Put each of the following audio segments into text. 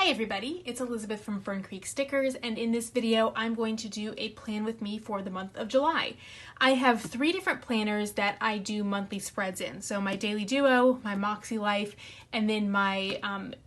Hey everybody, it's Elizabeth from Fern Creek Stickers, and in this video I'm going to do a plan with me for the month of July. I have 3 different planners that I do monthly spreads in. So my Daily Duo, my MakseLife, and then my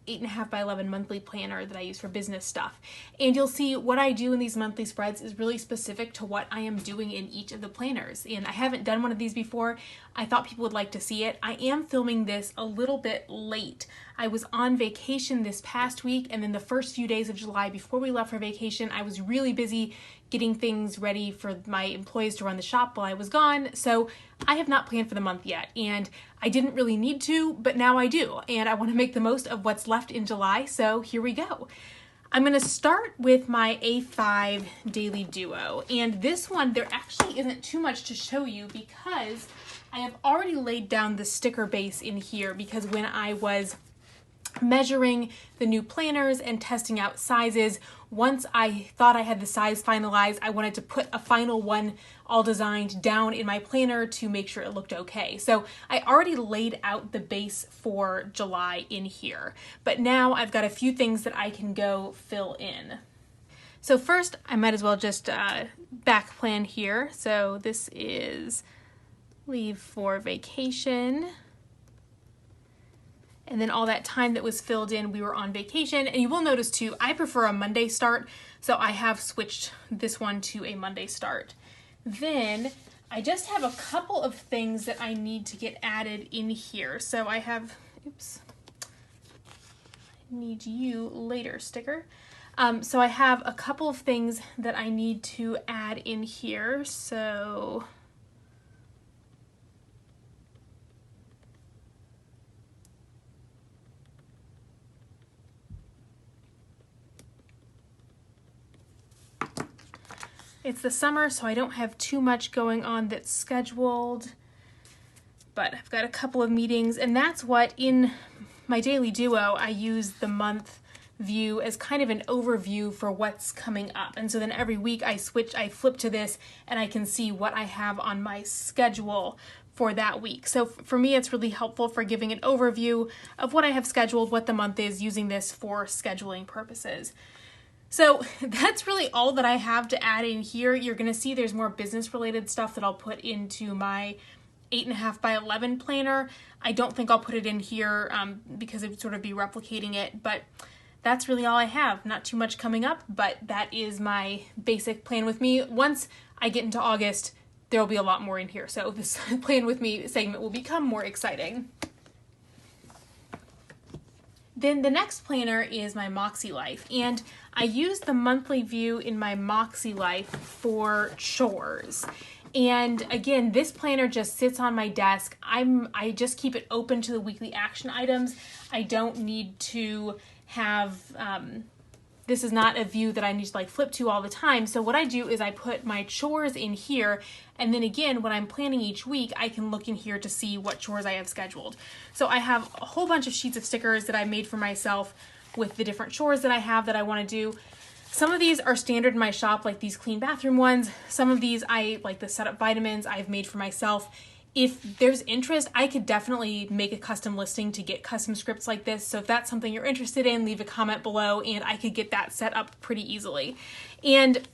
8.5 by 11 monthly planner that I use for business stuff. And you'll see what I do in these monthly spreads is really specific to what I am doing in each of the planners. And I haven't done one of these before. I thought people would like to see it. I am filming this a little bit late. I was on vacation this past week, and then the first few days of July before we left for vacation, I was really busy getting things ready for my employees to run the shop while I was gone. So I have not planned for the month yet, and I didn't really need to, but now I do, and I want to make the most of what's left in July, so here we go. I'm going to start with my A5 Daily Duo, and this one, there actually isn't too much to show you because I have already laid down the sticker base in here, because when I was measuring the new planners and testing out sizes, once I thought I had the size finalized, I wanted to put a final one all designed down in my planner to make sure it looked okay. So I already laid out the base for July in here, but now I've got a few things that I can go fill in. So first, I might as well just back plan here. So this is leave for vacation. And then all that time that was filled in, we were on vacation. And you will notice too, I prefer a Monday start, so I have switched this one to a Monday start. Then I just have a couple of things that I need to get added in here. So I have, oops, I need you later sticker. So I have a couple of things that I need to add in here. So it's the summer, so I don't have too much going on that's scheduled, but I've got a couple of meetings, and that's what in my Daily Duo, I use the month view as kind of an overview for what's coming up. And so then every week I flip to this and I can see what I have on my schedule for that week. So for me, it's really helpful for giving an overview of what I have scheduled, what the month is, using this for scheduling purposes. So that's really all that I have to add in here. You're going to see there's more business related stuff that I'll put into my 8.5 by 11 planner. I don't think I'll put it in here because it would sort of be replicating it, but that's really all I have. Not too much coming up, but that is my basic plan with me. Once I get into August, there'll be a lot more in here. So this plan with me segment will become more exciting. Then the next planner is my MakseLife, and I use the monthly view in my MakseLife for chores. And again, this planner just sits on my desk. I just keep it open to the weekly action items. I don't need to have, this is not a view that I need to like flip to all the time. So what I do is I put my chores in here, and then again, when I'm planning each week, I can look in here to see what chores I have scheduled. So I have a whole bunch of sheets of stickers that I made for myself with the different chores that I have that I want to do. Some of these are standard in my shop, like these clean bathroom ones. Some of these, like the setup vitamins, I've made for myself. If there's interest, I could definitely make a custom listing to get custom scripts like this. So if that's something you're interested in, leave a comment below and I could get that set up pretty easily. And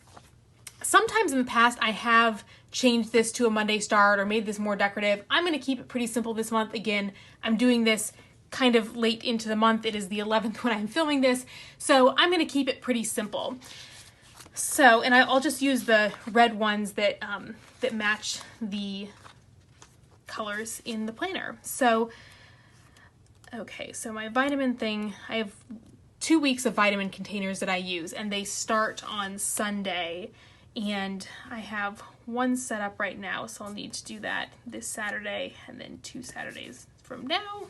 sometimes in the past, I have changed this to a Monday start or made this more decorative. I'm going to keep it pretty simple this month. Again, I'm doing this kind of late into the month. It is the 11th when I'm filming this. So I'm going to keep it pretty simple. So, and I'll just use the red ones that, that match the colors in the planner. So, okay, so my vitamin thing, I have 2 weeks of vitamin containers that I use, and they start on Sunday, and I have one set up right now, so I'll need to do that this Saturday and then 2 Saturdays from now.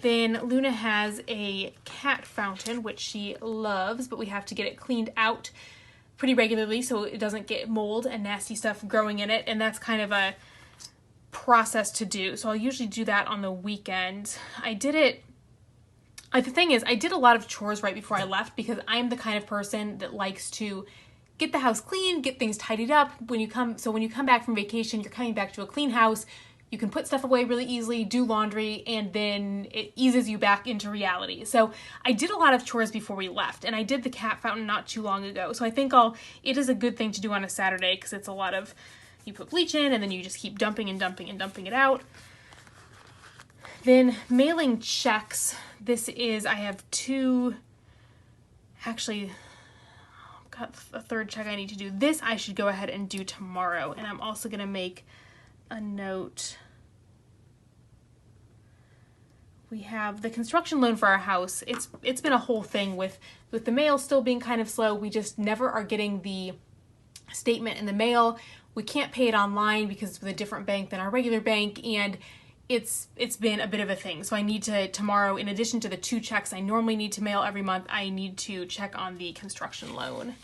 Then Luna has a cat fountain, which she loves, but we have to get it cleaned out pretty regularly so it doesn't get mold and nasty stuff growing in it, and that's kind of a process to do. So I'll usually do that on the weekend. The thing is, I did a lot of chores right before I left because I'm the kind of person that likes to get the house clean, get things tidied up. When you come back from vacation, you're coming back to a clean house. you can put stuff away really easily, do laundry, and then it eases you back into reality. So I did a lot of chores before we left, and I did the cat fountain not too long ago. So I think it is a good thing to do on a Saturday, because it's a lot of, you put bleach in and then you just keep dumping and dumping and dumping it out. Then mailing checks. I have two, actually, I've got a third check I need to do. This I should go ahead and do tomorrow, and I'm also going to make a note. We have the construction loan for our house. It's been a whole thing with the mail still being kind of slow. We just never are getting the statement in the mail. We can't pay it online because it's with a different bank than our regular bank, and it's been a bit of a thing. So I need to, tomorrow, in addition to the 2 checks I normally need to mail every month, I need to check on the construction loan.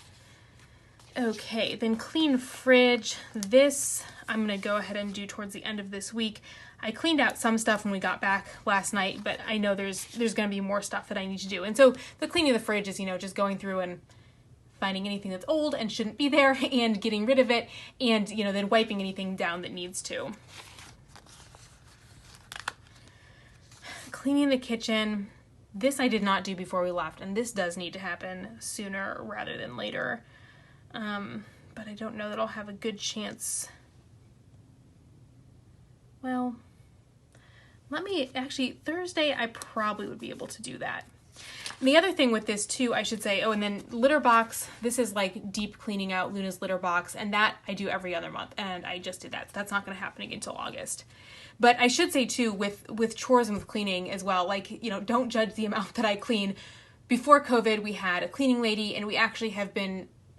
Okay, then clean fridge. This I'm going to go ahead and do towards the end of this week. I cleaned out some stuff when we got back last night, but I know there's going to be more stuff that I need to do. And so the cleaning of the fridge is, just going through and finding anything that's old and shouldn't be there and getting rid of it, and, then wiping anything down that needs to. Cleaning the kitchen. This I did not do before we left, and this does need to happen sooner rather than later. But I don't know that I'll have a good chance. Well, Thursday I probably would be able to do that. And the other thing with this too, I should say, and then litter box, this is like deep cleaning out Luna's litter box, and that I do every other month, and I just did that. So that's not going to happen again until August. But I should say too, with chores and with cleaning as well, don't judge the amount that I clean. Before COVID, we had a cleaning lady, and we actually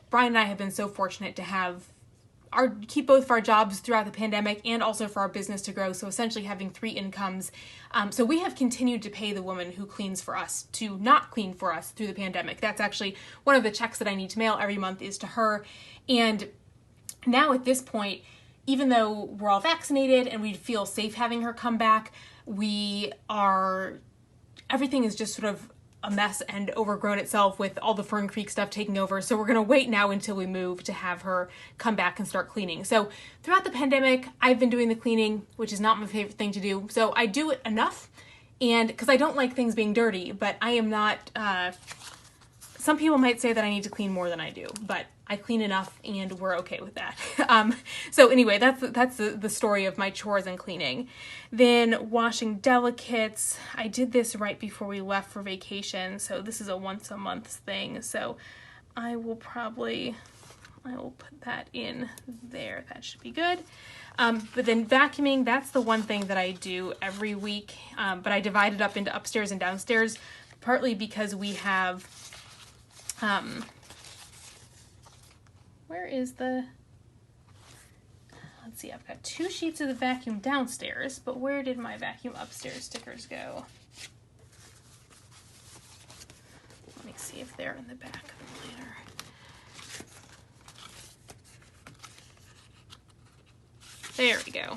Brian and I have been so fortunate to keep both of our jobs throughout the pandemic, and also for our business to grow. So essentially having 3 incomes. So we have continued to pay the woman who cleans for us to not clean for us through the pandemic. That's actually one of the checks that I need to mail every month is to her. And now at this point, even though we're all vaccinated and we feel safe having her come back, everything is just sort of a mess and overgrown itself with all the Fern Creek stuff taking over. So we're going to wait now until we move to have her come back and start cleaning. So throughout the pandemic, I've been doing the cleaning, which is not my favorite thing to do. So I do it enough, and because I don't like things being dirty, but I am not, some people might say that I need to clean more than I do, but I clean enough and we're okay with that. So anyway, that's the story of my chores and cleaning. Then washing delicates. I did this right before we left for vacation, so this is a once a month thing. So I will put that in there. That should be good. But then vacuuming, that's the one thing that I do every week. But I divide it up into upstairs and downstairs, partly because we have, let's see, I've got 2 sheets of the vacuum downstairs, but where did my vacuum upstairs stickers go? Let me see if they're in the back of the planner. There we go.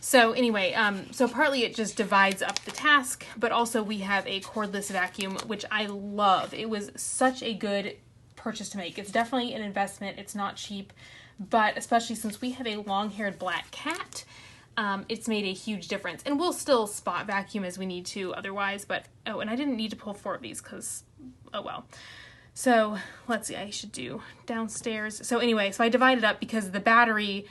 So anyway, so partly it just divides up the task, but also we have a cordless vacuum, which I love. It was such a good purchase to make. It's definitely an investment. It's not cheap, but especially since we have a long-haired black cat, it's made a huge difference. And we'll still spot vacuum as we need to otherwise, but, and I didn't need to pull 4 of these because, oh well. So let's see, I should do downstairs. So anyway, so I divided up because the battery,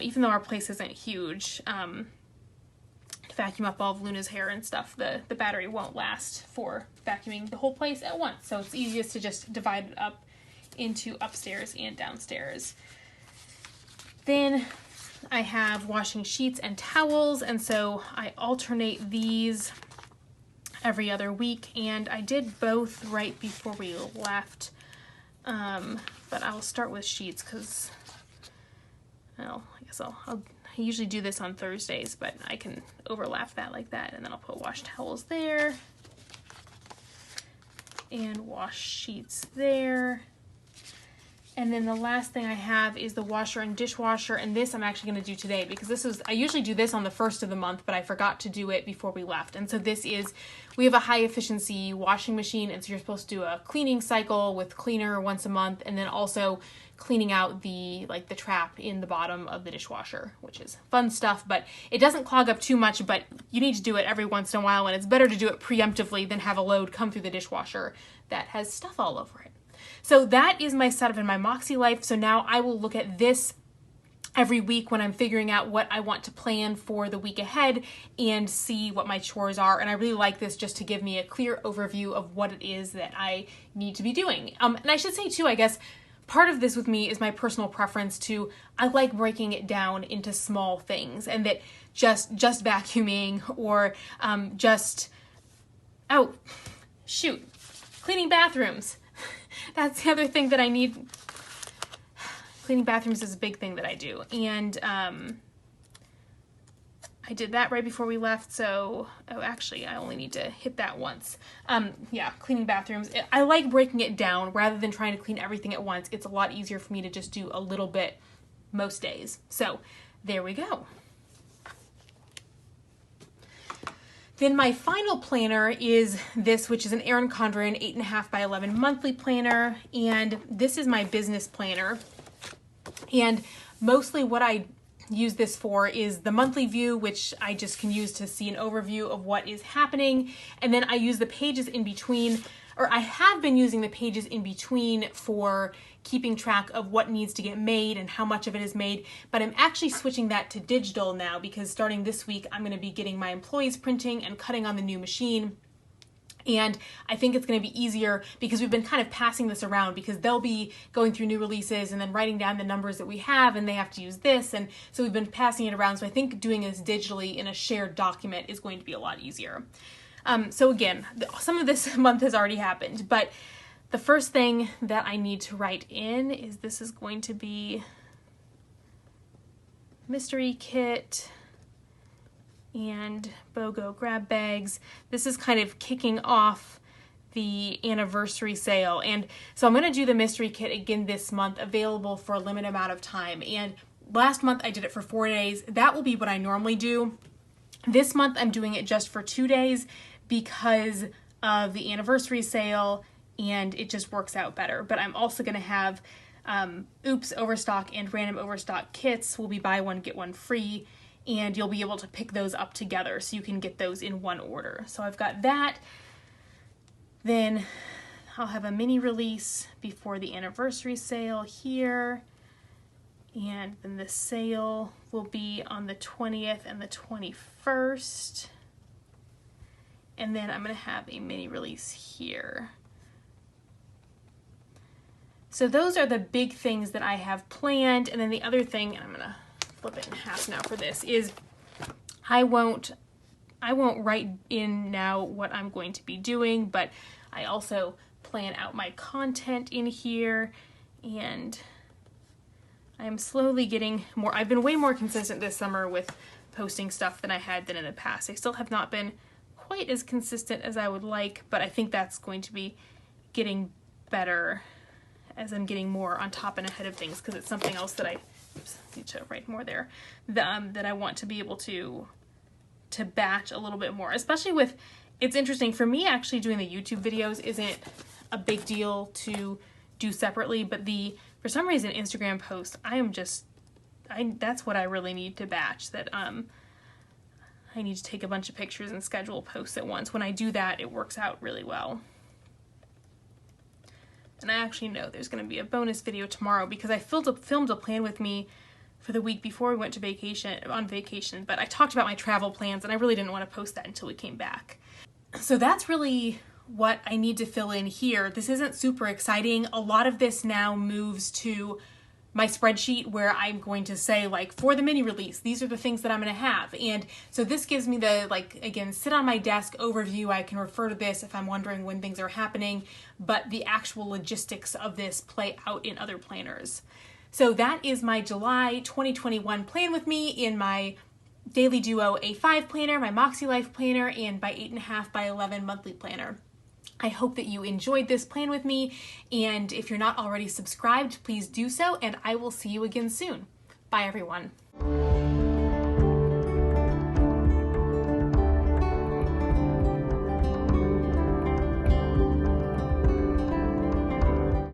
even though our place isn't huge, to vacuum up all of Luna's hair and stuff, the battery won't last for vacuuming the whole place at once. So it's easiest to just divide it up into upstairs and downstairs. Then I have washing sheets and towels, and so I alternate these every other week, and I did both right before we left, but I'll start with sheets because, well, I guess I usually do this on Thursdays, but I can overlap that like that, and then I'll put wash towels there and wash sheets there. And then the last thing I have is the washer and dishwasher, and this I'm actually going to do today because I usually do this on the first of the month, but I forgot to do it before we left. And so we have a high efficiency washing machine, and so you're supposed to do a cleaning cycle with cleaner once a month, and then also cleaning out the trap in the bottom of the dishwasher, which is fun stuff, but it doesn't clog up too much, but you need to do it every once in a while, and it's better to do it preemptively than have a load come through the dishwasher that has stuff all over it. So that is my setup in my MakseLife. So now I will look at this every week when I'm figuring out what I want to plan for the week ahead and see what my chores are. And I really like this just to give me a clear overview of what it is that I need to be doing. And I should say too, I guess, part of this with me is my personal preference to, I like breaking it down into small things, and that just vacuuming or cleaning bathrooms. That's the other thing that I need. Cleaning bathrooms is a big thing that I do. And I did that right before we left. So, actually, I only need to hit that once. Yeah, cleaning bathrooms. I like breaking it down rather than trying to clean everything at once. It's a lot easier for me to just do a little bit most days. So, there we go. Then my final planner is this, which is an Erin Condren 8.5 by 11 monthly planner. And this is my business planner. And mostly what I use this for is the monthly view, which I just can use to see an overview of what is happening. And then I use the pages in between, or I have been using the pages in between for keeping track of what needs to get made and how much of it is made. But I'm actually switching that to digital now because starting this week, I'm going to be getting my employees printing and cutting on the new machine. And I think it's going to be easier because we've been kind of passing this around because they'll be going through new releases and then writing down the numbers that we have, and they have to use this. And so we've been passing it around. So I think doing this digitally in a shared document is going to be a lot easier. So again, some of this month has already happened, but the first thing that I need to write in is this is going to be mystery kit and BOGO grab bags. This is kind of kicking off the anniversary sale. And so I'm going to do the mystery kit again this month, available for a limited amount of time. And last month I did it for 4 days. That will be what I normally do. This month I'm doing it just for 2 days because of the anniversary sale, and it just works out better. But I'm also going to have Oops Overstock and Random Overstock kits will be buy one, get one free, and you'll be able to pick those up together so you can get those in one order. So I've got that. Then I'll have a mini release before the anniversary sale here. And then the sale will be on the 20th and the 21st. And then I'm going to have a mini release here. So those are the big things that I have planned. And then the other thing, and I'm going to flip it in half now for this, is I won't write in now what I'm going to be doing, but I also plan out my content in here, and I'm slowly getting more. I've been way more consistent this summer with posting stuff than I had been in the past. I still have not been quite as consistent as I would like, but I think that's going to be getting better as I'm getting more on top and ahead of things, because it's something else that I need to write more there, that I want to be able to batch a little bit more, especially with, it's interesting for me, actually doing the YouTube videos isn't a big deal to do separately, but for some reason Instagram posts, that's what I really need to batch, that I need to take a bunch of pictures and schedule posts at once. When I do that, it works out really well. And I actually know there's going to be a bonus video tomorrow because I filmed a plan with me for the week before we went to on vacation, but I talked about my travel plans and I really didn't want to post that until we came back. So that's really what I need to fill in here. This isn't super exciting. A lot of this now moves to my spreadsheet where I'm going to say, like, for the mini release, these are the things that I'm going to have. And so this gives me the, again, sit on my desk overview. I can refer to this if I'm wondering when things are happening, but the actual logistics of this play out in other planners. So that is my July 2021 plan with me in my Daily Duo A5 planner, my MakseLife planner, and my 8.5 by 11 monthly planner. I hope that you enjoyed this plan with me, and if you're not already subscribed, please do so, and I will see you again soon. Bye, everyone.